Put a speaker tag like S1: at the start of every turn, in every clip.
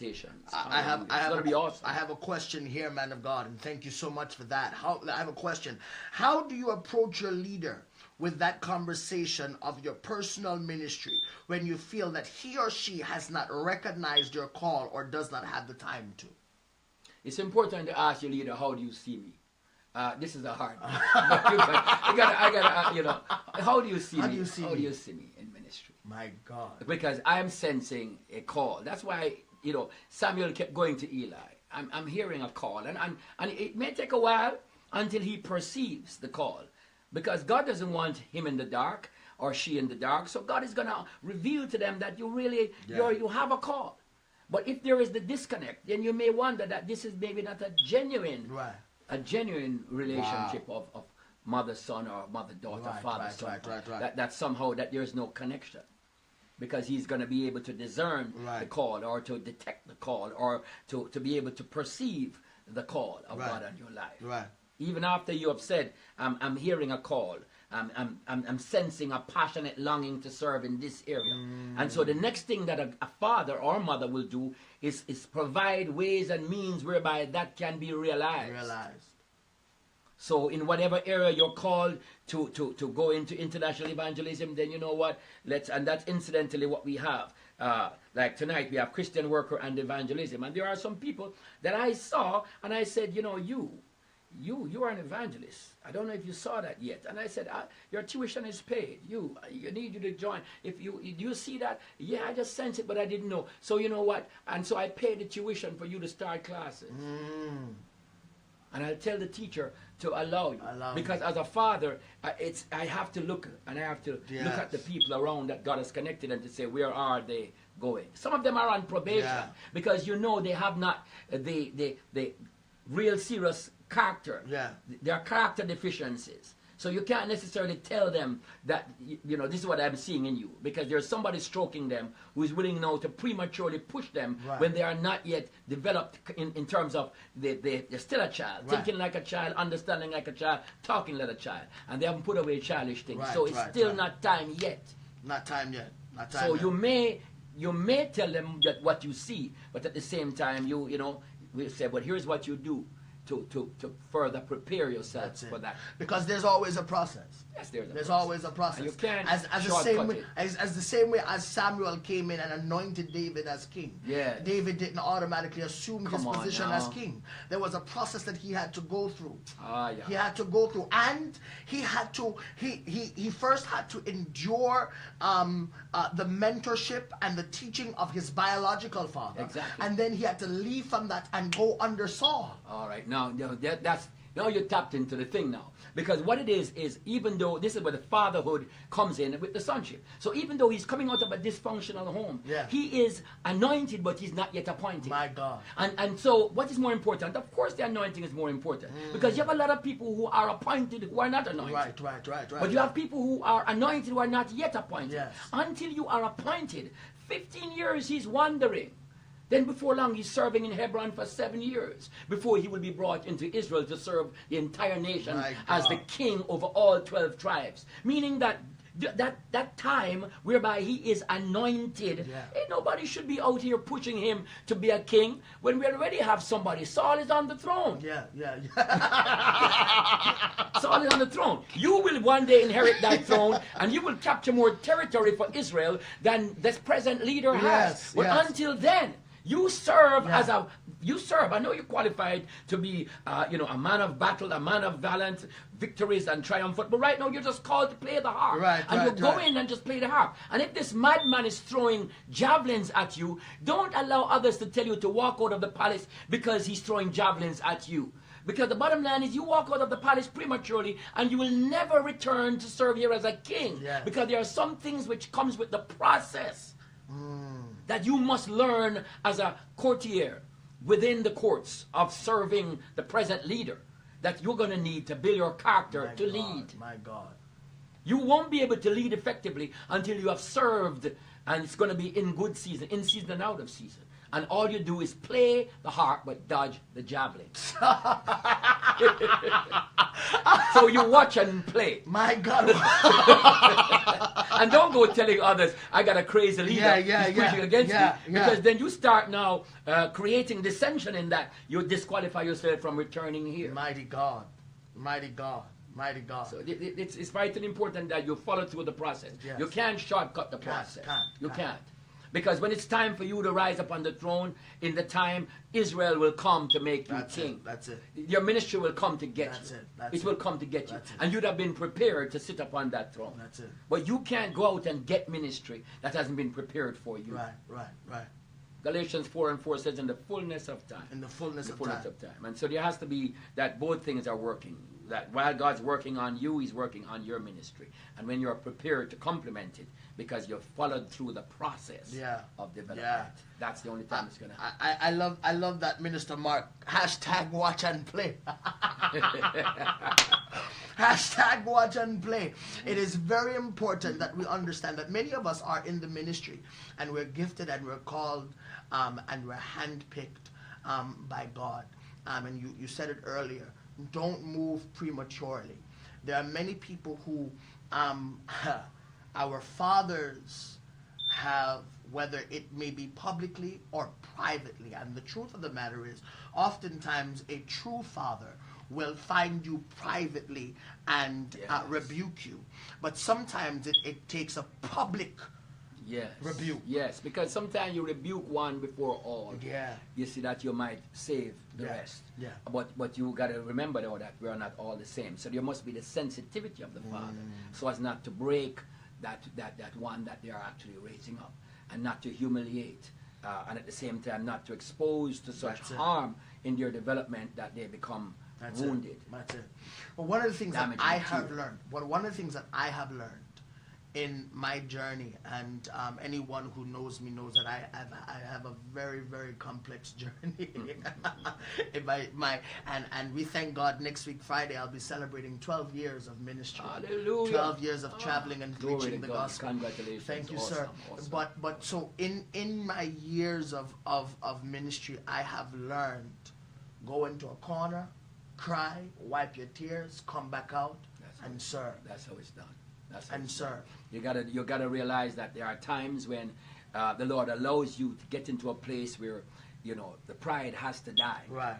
S1: conversations.
S2: I have
S1: going to be awesome.
S2: I have a question here, man of God, and thank you so much for that. I have a question. How do you approach your leader with that conversation of your personal ministry when you feel that he or she has not recognized your call or does not have the time to?
S1: It's important to ask your leader, how do you see me? This is a hard one. I gotta, how do you see me? How do you see me in ministry?
S2: My God.
S1: Because I'm sensing a call. That's why, Samuel kept going to Eli. I'm hearing a call. And it may take a while until he perceives the call. Because God doesn't want him in the dark or she in the dark. So God is going to reveal to them that you really, you have a call. But if there is the disconnect, then you may wonder that this is maybe not a genuine relationship of mother-son or mother-daughter, father-son. That somehow that there is no connection. Because he's going to be able to discern the call or to detect the call or to be able to perceive the call of God on your life.
S2: Right.
S1: Even after you have said, I'm hearing a call, I'm sensing a passionate longing to serve in this area. And so the next thing that a father or mother will do is provide ways and means whereby that can be realized. So in whatever area you're called to go into international evangelism, then you know what, and that's incidentally what we have. Like tonight we have Christian worker and evangelism. And there are some people that I saw and I said, you are an evangelist. I don't know if you saw that yet. And I said, your tuition is paid. You need you to join. Do you see that? Yeah, I just sent it, but I didn't know. So you know what? And so I paid the tuition for you to start classes. And I'll tell the teacher to allow you. Because as a father, I have to look, and I have to look at the people around that God has connected and to say, where are they going? Some of them are on probation because they have not the real serious character. There are character deficiencies. So you can't necessarily tell them that, this is what I'm seeing in you. Because there's somebody stroking them who is willing now to prematurely push them when they are not yet developed in terms of they're still a child. Thinking like a child, understanding like a child, talking like a child. And they haven't put away childish things. So it's still not time yet. Not time yet. So you may tell them that what you see, but at the same time, we say, but here's what you do to further prepare yourself for that.
S2: Because there's always a process.
S1: Yes,
S2: there's always a process.
S1: And you can't
S2: as the same way as Samuel came in and anointed David as king. David didn't automatically assume his position as king. There was a process that he had to go through. He had to go through, and he first had to endure the mentorship and the teaching of his biological father.
S1: Exactly.
S2: And then he had to leave from that and go under Saul.
S1: All right. Now you tapped into the thing now. Because what it is even though this is where the fatherhood comes in with the sonship. So even though he's coming out of a dysfunctional home, he is anointed, but he's not yet appointed.
S2: My God.
S1: And so what is more important? Of course the anointing is more important. Because you have a lot of people who are appointed who are not anointed.
S2: Right.
S1: But you have people who are anointed who are not yet appointed. Until you are appointed, 15 years he's wandering. Then before long, he's serving in Hebron for 7 years before he will be brought into Israel to serve the entire nation as the king over all 12 tribes. Meaning that time whereby he is anointed, nobody should be out here pushing him to be a king when we already have somebody. Saul is on the throne. Saul is on the throne. You will one day inherit that throne, and you will capture more territory for Israel than this present leader has. But until then, you serve I know you're qualified to be, a man of battle, a man of valiant victories and triumphant. But right now you're just called to play the harp. You go in and just play the harp. And if this madman is throwing javelins at you, don't allow others to tell you to walk out of the palace because he's throwing javelins at you. Because the bottom line is you walk out of the palace prematurely and you will never return to serve here as a king. Because there are some things which comes with the process. That you must learn as a courtier within the courts of serving the present leader, that you're going to need to build your character to lead.
S2: My God.
S1: You won't be able to lead effectively until you have served, and it's going to be in good season, in season and out of season. And all you do is play the harp but dodge the javelin. So you watch and play.
S2: My God.
S1: And don't go telling others, I got a crazy leader. He's preaching against me. Because then you start now creating dissension in that. You disqualify yourself from returning here.
S2: Mighty God. Mighty God. Mighty God.
S1: So it's vitally important that you follow through the process. Yes. You can't shortcut the process. You can't. Because when it's time for you to rise up on the throne, in the time, Israel will come to make you king.
S2: That's it.
S1: Your ministry will come to get you. It will come to get you. And you'd have been prepared to sit upon that throne.
S2: That's it.
S1: But you can't go out and get ministry that hasn't been prepared for you.
S2: Right.
S1: Galatians 4:4 says, in the fullness of time.
S2: In the fullness of time.
S1: And so there has to be that both things are working. That while God's working on you, He's working on your ministry. And when you're prepared to complement it, because you've followed through the process of development, that's the only time it's going to happen.
S2: I love that, Minister Mark. # watch and play. # watch and play. It is very important that we understand that many of us are in the ministry and we're gifted and we're called and we're handpicked by God. And you said it earlier. Don't move prematurely. There are many people who our fathers have, whether it may be publicly or privately. And the truth of the matter is, oftentimes a true father will find you privately and rebuke you. But sometimes it takes a public rebuke.
S1: Yes, because sometimes you rebuke one before all. You see that you might save the rest. But you got to remember though that we are not all the same. So there must be the sensitivity of the father, so as not to break that one that they are actually raising up, and not to humiliate, and at the same time not to expose to such harm in their development that they become wounded.
S2: That's it. Well, one of the things that I have learned in my journey, and anyone who knows me knows that I have a very, very complex journey. And we thank God, next week Friday I'll be celebrating 12 years of ministry.
S1: Hallelujah.
S2: 12 years of traveling and preaching the gospel.
S1: Congratulations.
S2: Thank you,
S1: awesome,
S2: sir.
S1: Awesome.
S2: But so in my years of ministry, I have learned, go into a corner, cry, wipe your tears, come back out, and serve.
S1: That's how it's done.
S2: And serve.
S1: You gotta realize that there are times when the Lord allows you to get into a place where the pride has to die.
S2: Right.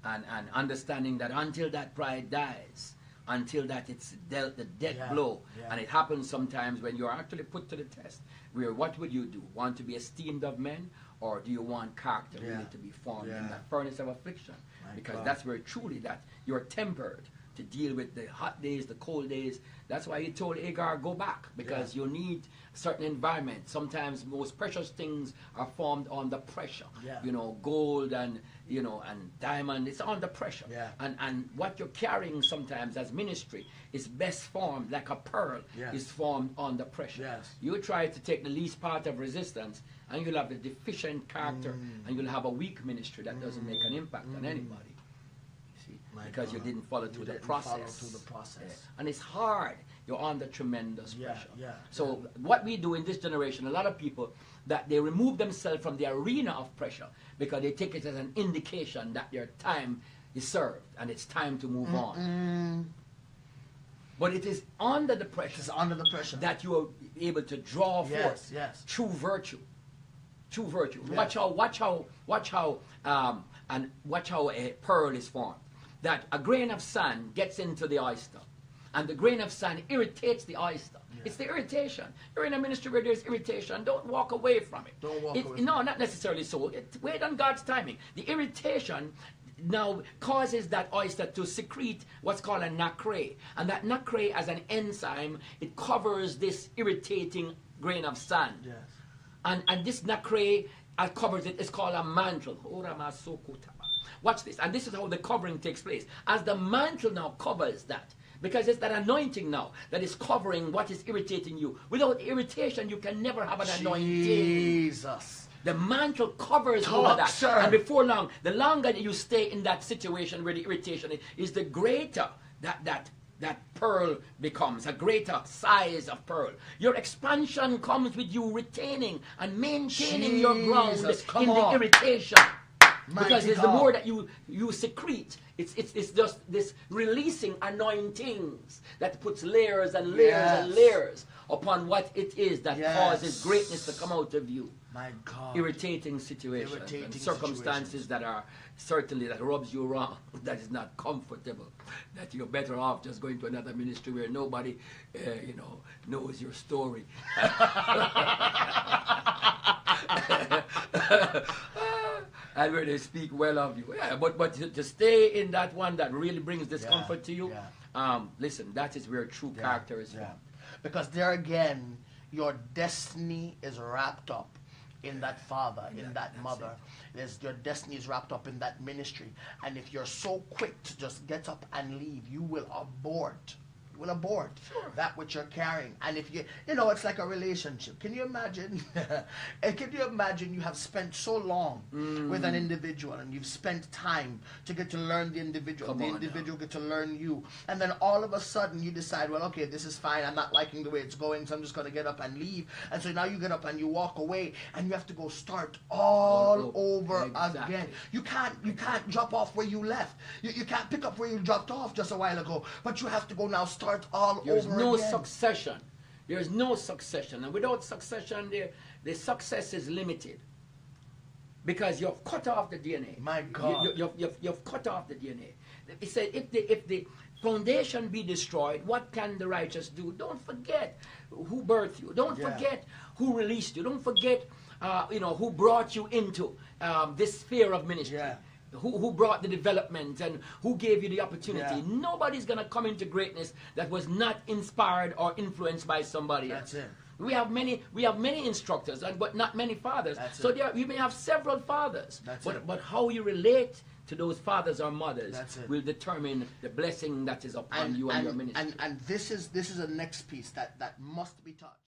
S1: And understanding that until that pride dies, until that it's dealt the death blow, and it happens sometimes when you're actually put to the test. Where what would you do? Want to be esteemed of men, or do you want character really to be formed in that furnace of affliction? Because that's where truly that you're tempered to deal with the hot days, the cold days. That's why he told Agar, go back, because you need certain environment. Sometimes most precious things are formed under pressure. Gold and and diamond, it's under pressure. And what you're carrying sometimes as ministry is best formed like a pearl is formed under pressure. You try to take the least part of resistance and you'll have a deficient character and you'll have a weak ministry that doesn't make an impact on anybody. Because you didn't follow through the process. And it's hard. You're under tremendous pressure. So what we do in this generation, a lot of people, that they remove themselves from the arena of pressure because they take it as an indication that their time is served and it's time to move on. But it is under the pressure. That you are able to draw forth true virtue. True virtue. Watch how a pearl is formed. That a grain of sand gets into the oyster, and the grain of sand irritates the oyster. It's the irritation. You're in a ministry where there's irritation. Don't walk away from it. No, not necessarily so. Wait on God's timing. The irritation now causes that oyster to secrete what's called a nacre. And that nacre, as an enzyme, it covers this irritating grain of sand. And this nacre covers it. It's called a mantle. Watch this. And this is how the covering takes place. As the mantle now covers that, because it's that anointing now that is covering what is irritating you. Without irritation, you can never have an anointing.
S2: Jesus.
S1: The mantle covers all of that.
S2: Sir.
S1: And before long, the longer you stay in that situation where the irritation is the greater that that pearl becomes, a greater size of pearl. Your expansion comes with you retaining and maintaining your ground in the irritation. Because it's the more that you secrete, it's just this releasing anointings that puts layers and layers and layers upon what it is that causes greatness to come out of you.
S2: My God.
S1: Irritating situations and circumstances that are certainly, that rubs you wrong, that is not comfortable, that you're better off just going to another ministry where nobody, knows your story. And where they speak well of you. Yeah, but to stay in that one that really brings discomfort to you, listen, that is where true character is from.
S2: Because there again, your destiny is wrapped up in that father, in that mother. Your destiny is wrapped up in that ministry. And if you're so quick to just get up and leave, you will abort. You will abort that which you're carrying. And if it's like a relationship. Can you imagine? Can you imagine you have spent so long with an individual and you've spent time to get to learn the individual. The individual get to learn you. And then all of a sudden you decide, well, okay, this is fine. I'm not liking the way it's going, so I'm just going to get up and leave. And so now you get up and you walk away and you have to go start all over again. You can't drop off where you left. You can't pick up where you dropped off just a while ago. But you have to go now start all over again.
S1: There's no succession. There's no succession. And without succession, the success is limited. Because you've cut off the DNA.
S2: My God.
S1: You've cut off the DNA. It said, if the foundation be destroyed, what can the righteous do? Don't forget who birthed you. Don't forget who released you. Don't forget who brought you into this sphere of ministry.
S2: Yeah.
S1: Who brought the development and who gave you the opportunity. Yeah. Nobody's going to come into greatness that was not inspired or influenced by somebody else.
S2: That's it.
S1: We have many instructors, but not many fathers. So you may have several fathers. But how you relate to those fathers or mothers will determine the blessing that is upon you and your ministry.
S2: And this is the next piece that must be taught.